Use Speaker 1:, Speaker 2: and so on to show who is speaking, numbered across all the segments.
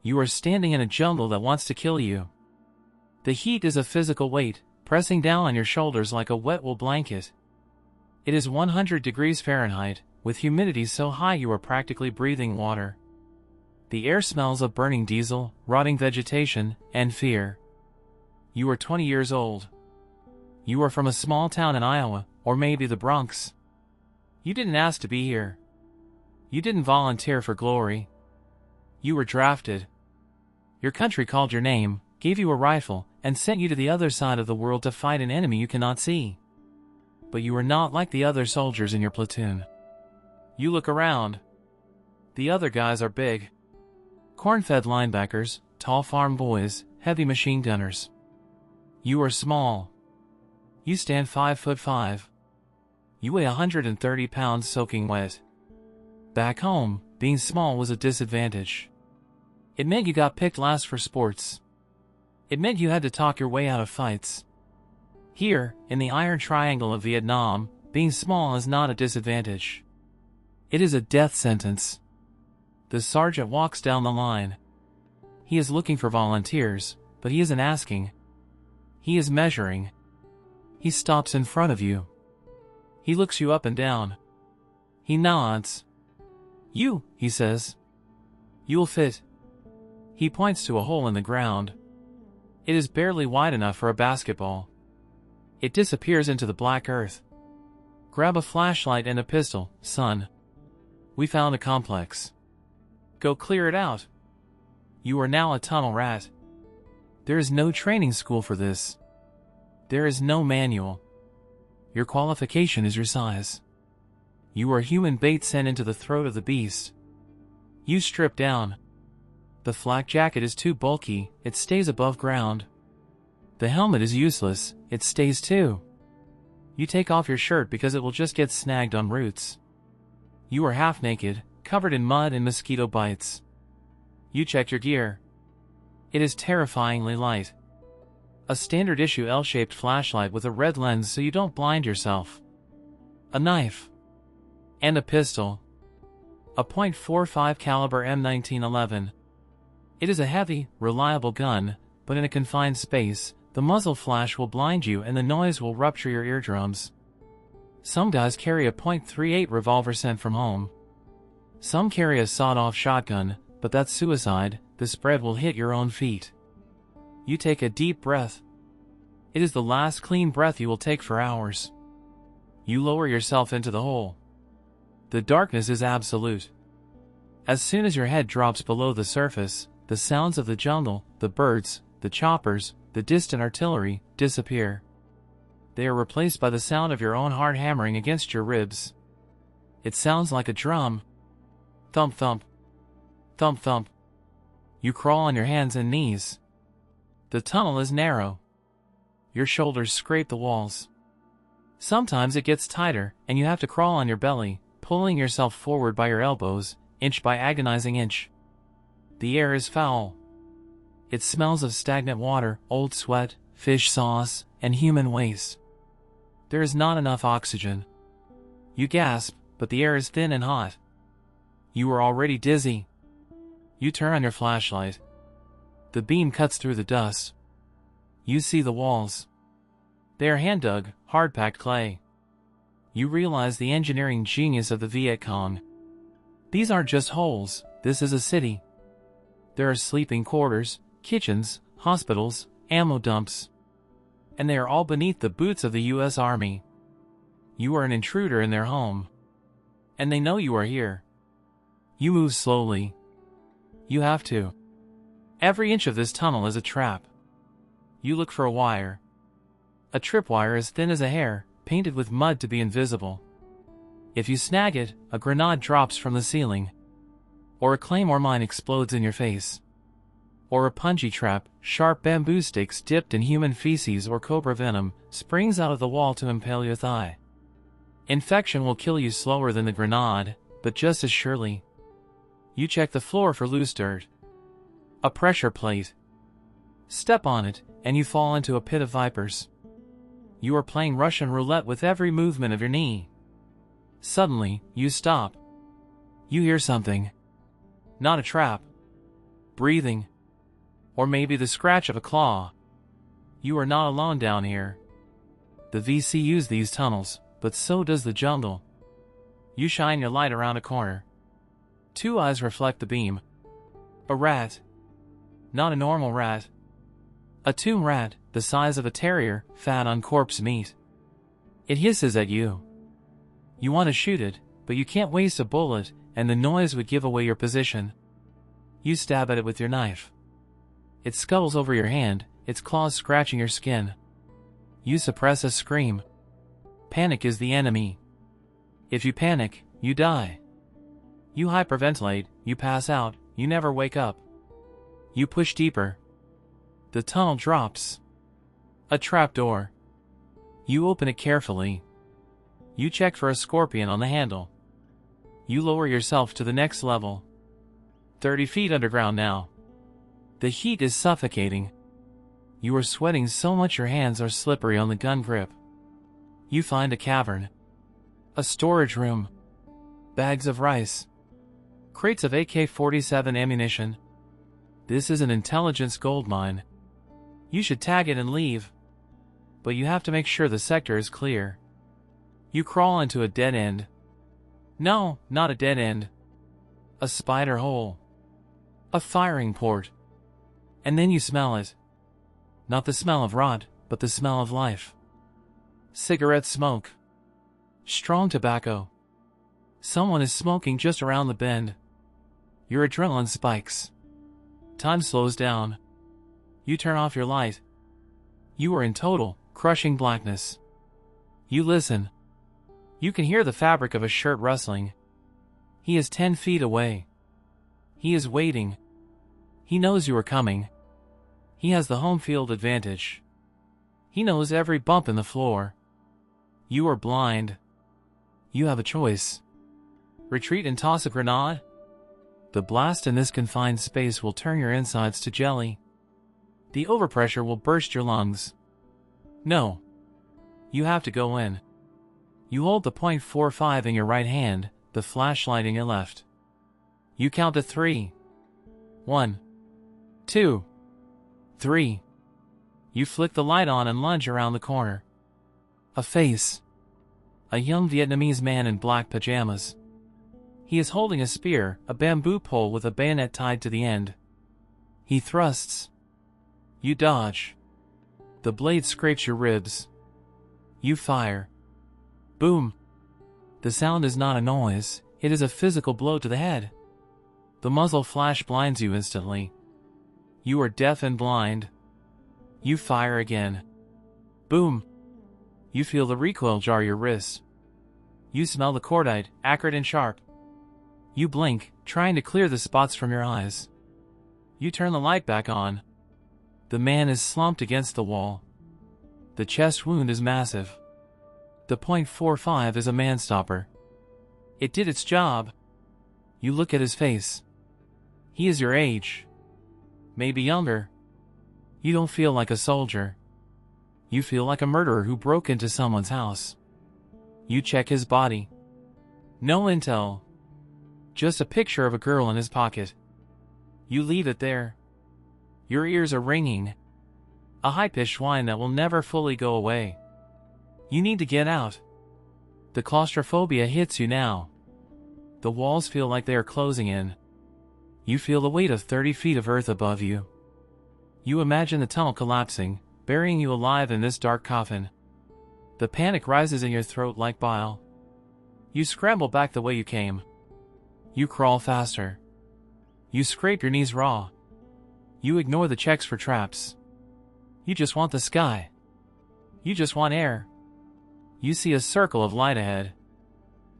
Speaker 1: You are standing in a jungle that wants to kill you. The heat is a physical weight, pressing down on your shoulders like a wet wool blanket. It is 100 degrees Fahrenheit, with humidity so high you are practically breathing water. The air smells of burning diesel, rotting vegetation, and fear. You are 20 years old. You are from a small town in Iowa, or maybe the Bronx. You didn't ask to be here. You didn't volunteer for glory. You were drafted. Your country called your name, gave you a rifle, and sent you to the other side of the world to fight an enemy you cannot see. But you are not like the other soldiers in your platoon. You look around. The other guys are big. Corn-fed linebackers, tall farm boys, heavy machine gunners. You are small. You stand 5'5". You weigh 130 pounds soaking wet. Back home, being small was a disadvantage. It meant you got picked last for sports. It meant you had to talk your way out of fights. Here, in the Iron Triangle of Vietnam, being small is not a disadvantage. It is a death sentence. The sergeant walks down the line. He is looking for volunteers, but he isn't asking. He is measuring. He stops in front of you. He looks you up and down. He nods. You, he says. You'll fit. He points to a hole in the ground. It is barely wide enough for a basketball. It disappears into the black earth. Grab a flashlight and a pistol, son. We found a complex. Go clear it out. You are now a tunnel rat. There is no training school for this. There is no manual. Your qualification is your size. You are human bait sent into the throat of the beast. You strip down. The flak jacket is too bulky, it stays above ground. The helmet is useless, it stays too. You take off your shirt because it will just get snagged on roots. You are half naked, covered in mud and mosquito bites. You check your gear. It is terrifyingly light. A standard issue L-shaped flashlight with a red lens so you don't blind yourself. A knife. And a pistol. A .45 caliber M1911. It is a heavy, reliable gun, but in a confined space, the muzzle flash will blind you and the noise will rupture your eardrums. Some guys carry a .38 revolver sent from home. Some carry a sawed-off shotgun, but that's suicide, the spread will hit your own feet. You take a deep breath. It is the last clean breath you will take for hours. You lower yourself into the hole. The darkness is absolute. As soon as your head drops below the surface, the sounds of the jungle, the birds, the choppers, the distant artillery, disappear. They are replaced by the sound of your own heart hammering against your ribs. It sounds like a drum. Thump thump. Thump thump. You crawl on your hands and knees. The tunnel is narrow. Your shoulders scrape the walls. Sometimes it gets tighter, and you have to crawl on your belly, pulling yourself forward by your elbows, inch by agonizing inch. The air is foul. It smells of stagnant water, old sweat, fish sauce, and human waste. There is not enough oxygen. You gasp, but the air is thin and hot. You are already dizzy. You turn on your flashlight. The beam cuts through the dust. You see the walls. They are hand-dug, hard-packed clay. You realize the engineering genius of the Viet Cong. These aren't just holes, this is a city. There are sleeping quarters, kitchens, hospitals, ammo dumps. And they are all beneath the boots of the U.S. Army. You are an intruder in their home. And they know you are here. You move slowly. You have to. Every inch of this tunnel is a trap. You look for a wire. A tripwire as thin as a hair, painted with mud to be invisible. If you snag it, a grenade drops from the ceiling. Or a claymore mine explodes in your face. Or a Punji trap, sharp bamboo sticks dipped in human feces or cobra venom, springs out of the wall to impale your thigh. Infection will kill you slower than the grenade, but just as surely. You check the floor for loose dirt. A pressure plate. Step on it, and you fall into a pit of vipers. You are playing Russian roulette with every movement of your knee. Suddenly, you stop. You hear something. Not a trap. breathing, or maybe the scratch of a claw. You are not alone down here. The VC use these tunnels, but so does the jungle. You shine your light around a corner. Two eyes reflect the beam. A rat. Not a normal rat. A tomb rat, the size of a terrier, fat on corpse meat. It hisses at you. You want to shoot it, but you can't waste a bullet, and the noise would give away your position. You stab at it with your knife. It scuttles over your hand, its claws scratching your skin. You suppress a scream. Panic is the enemy. If you panic, you die. You hyperventilate, you pass out, you never wake up. You push deeper. The tunnel drops. A trapdoor. You open it carefully. You check for a scorpion on the handle. You lower yourself to the next level. 30 feet underground now. The heat is suffocating. You are sweating so much your hands are slippery on the gun grip. You find a cavern. A storage room. Bags of rice. Crates of AK-47 ammunition. This is an intelligence goldmine. You should tag it and leave. But you have to make sure the sector is clear. You crawl into a dead end. No, not a dead end. A spider hole. A firing port. And then you smell it. Not the smell of rot, but the smell of life. Cigarette smoke. Strong tobacco. Someone is smoking just around the bend. Your adrenaline spikes. Time slows down. You turn off your light. You are in total, crushing blackness. You listen. You can hear the fabric of a shirt rustling. He is 10 feet away. He is waiting. He knows you are coming. He has the home field advantage. He knows every bump in the floor. You are blind. You have a choice. Retreat and toss a grenade? The blast in this confined space will turn your insides to jelly. The overpressure will burst your lungs. No. You have to go in. You hold the .45 in your right hand, the flashlight in your left. You count to 3. 1, 2, 3. You flick the light on and lunge around the corner. A face. A young Vietnamese man in black pajamas. He is holding a spear, a bamboo pole with a bayonet tied to the end. He thrusts. You dodge. The blade scrapes your ribs. You fire. Boom. The sound is not a noise, it is a physical blow to the head. The muzzle flash blinds you instantly. You are deaf and blind. You fire again. Boom. You feel the recoil jar your wrist. You smell the cordite, acrid and sharp. You blink, trying to clear the spots from your eyes. You turn the light back on. The man is slumped against the wall. The chest wound is massive. The .45 is a man-stopper. It did its job. You look at his face. He is your age. Maybe younger. You don't feel like a soldier. You feel like a murderer who broke into someone's house. You check his body. No intel. Just a picture of a girl in his pocket. You leave it there. Your ears are ringing. A high-pitched whine that will never fully go away. You need to get out. The claustrophobia hits you now. The walls feel like they are closing in. You feel the weight of 30 feet of earth above you. You imagine the tunnel collapsing, burying you alive in this dark coffin. The panic rises in your throat like bile. You scramble back the way you came. You crawl faster. You scrape your knees raw. You ignore the checks for traps. You just want the sky. You just want air. You see a circle of light ahead.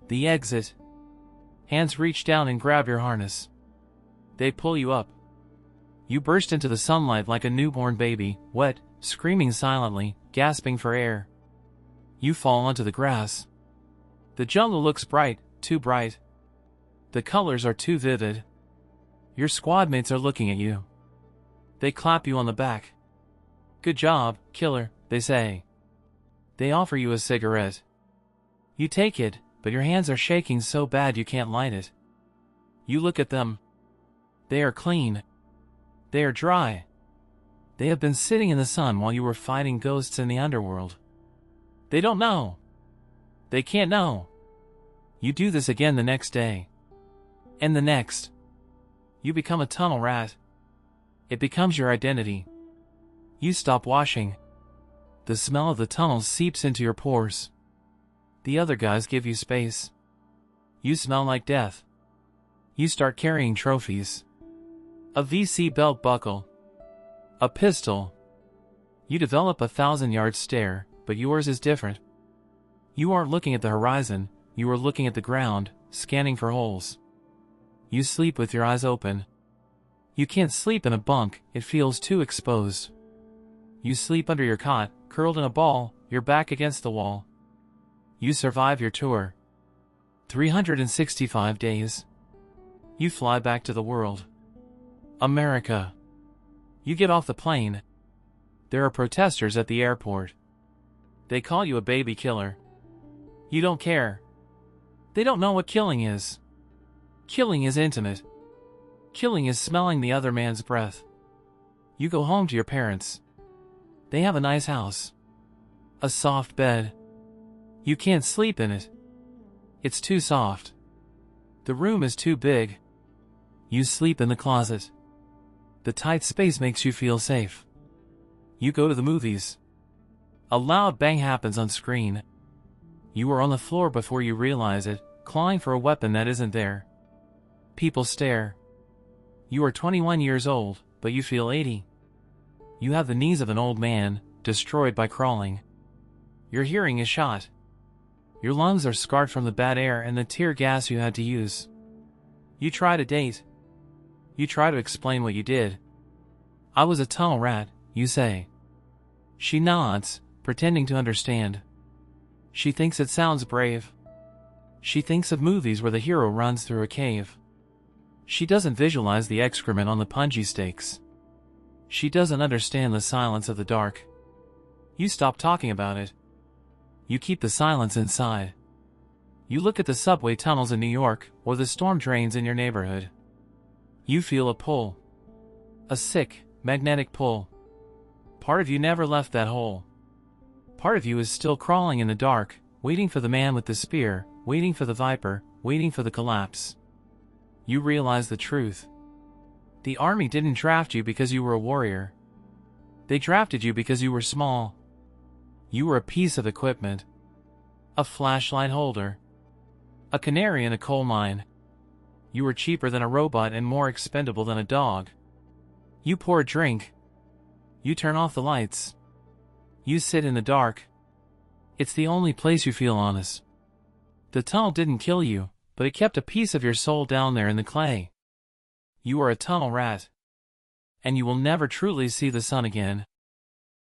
Speaker 1: The exit. Hands reach down and grab your harness. They pull you up. You burst into the sunlight like a newborn baby, wet, screaming silently, gasping for air. You fall onto the grass. The jungle looks bright, too bright. The colors are too vivid. Your squad mates are looking at you. They clap you on the back. Good job, killer, they say. They offer you a cigarette. You take it, but your hands are shaking so bad you can't light it. You look at them. They are clean. They are dry. They have been sitting in the sun while you were fighting ghosts in the underworld. They don't know. They can't know. You do this again the next day. And the next. You become a tunnel rat. It becomes your identity. You stop washing. The smell of the tunnels seeps into your pores. The other guys give you space. You smell like death. You start carrying trophies. A VC belt buckle. A pistol. You develop a 1,000-yard stare, but yours is different. You aren't looking at the horizon, you are looking at the ground, scanning for holes. You sleep with your eyes open. You can't sleep in a bunk, it feels too exposed. You sleep under your cot, curled in a ball, your back against the wall. You survive your tour. 365 days. You fly back to the world. America. You get off the plane. There are protesters at the airport. They call you a baby killer. You don't care. They don't know what killing is. Killing is intimate. Killing is smelling the other man's breath. You go home to your parents. They have a nice house. A soft bed. You can't sleep in it. It's too soft. The room is too big. You sleep in the closet. The tight space makes you feel safe. You go to the movies. A loud bang happens on screen. You are on the floor before you realize it, clawing for a weapon that isn't there. People stare. You are 21 years old, but you feel 80. You have the knees of an old man, destroyed by crawling. Your hearing is shot. Your lungs are scarred from the bad air and the tear gas you had to use. You try to date. You try to explain what you did. I was a tunnel rat, you say. She nods, pretending to understand. She thinks it sounds brave. She thinks of movies where the hero runs through a cave. She doesn't visualize the excrement on the Punji steaks. She doesn't understand the silence of the dark. You stop talking about it. You keep the silence inside. You look at the subway tunnels in New York or the storm drains in your neighborhood. You feel a pull. A sick, magnetic pull. Part of you never left that hole. Part of you is still crawling in the dark, waiting for the man with the spear, waiting for the viper, waiting for the collapse. You realize the truth. The army didn't draft you because you were a warrior. They drafted you because you were small. You were a piece of equipment. A flashlight holder. A canary in a coal mine. You were cheaper than a robot and more expendable than a dog. You pour a drink. You turn off the lights. You sit in the dark. It's the only place you feel honest. The tunnel didn't kill you, but it kept a piece of your soul down there in the clay. You are a tunnel rat. And you will never truly see the sun again.